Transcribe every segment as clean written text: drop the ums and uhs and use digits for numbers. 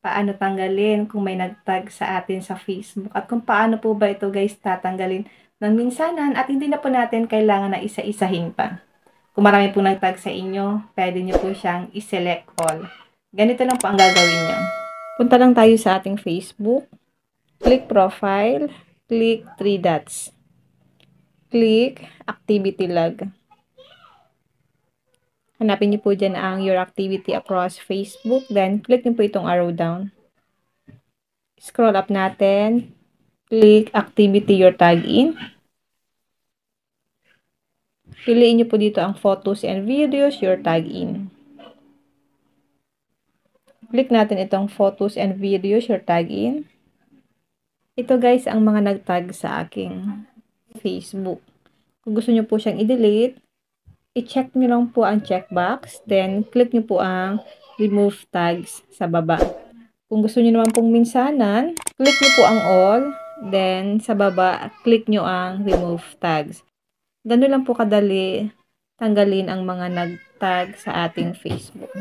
paano tanggalin kung may nag-tag sa atin sa Facebook at kung paano po ba ito guys tatanggalin ng minsanan at hindi na po natin kailangan na isa-isahin pa. Kung marami po nag-tag sa inyo, pwede nyo po siyang i-select all. Ganito lang po ang gagawin nyo. Punta lang tayo sa ating Facebook. Click profile. Click 3 dots. Click activity log. Hanapin niyo po dyan ang your activity across Facebook. Then, click niyo po itong arrow down. Scroll up natin. Click activity your tag in. Piliin niyo po dito ang photos and videos your tag in. Click natin itong photos and videos your tag in. Ito guys ang mga nag-tag sa aking Facebook. Kung gusto niyo po siyang i-delete, i-check nyo lang po ang checkbox, then click nyo po ang remove tags sa baba. Kung gusto nyo naman pong minsanan, click nyo po ang all, then sa baba, click nyo ang remove tags. Ganun lang po kadali tanggalin ang mga nag-tag sa ating Facebook.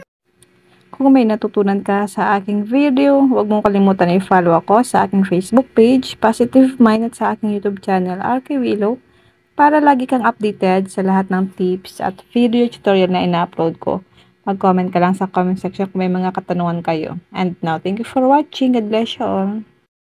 Kung may natutunan ka sa aking video, huwag mong kalimutan i-follow ako sa aking Facebook page, Positive Mind, at sa aking YouTube channel, RK Willow, para lagi kang updated sa lahat ng tips at video tutorial na ina-upload ko. Mag-comment ka lang sa comment section kung may mga katanungan kayo. And now, thank you for watching. God bless you all.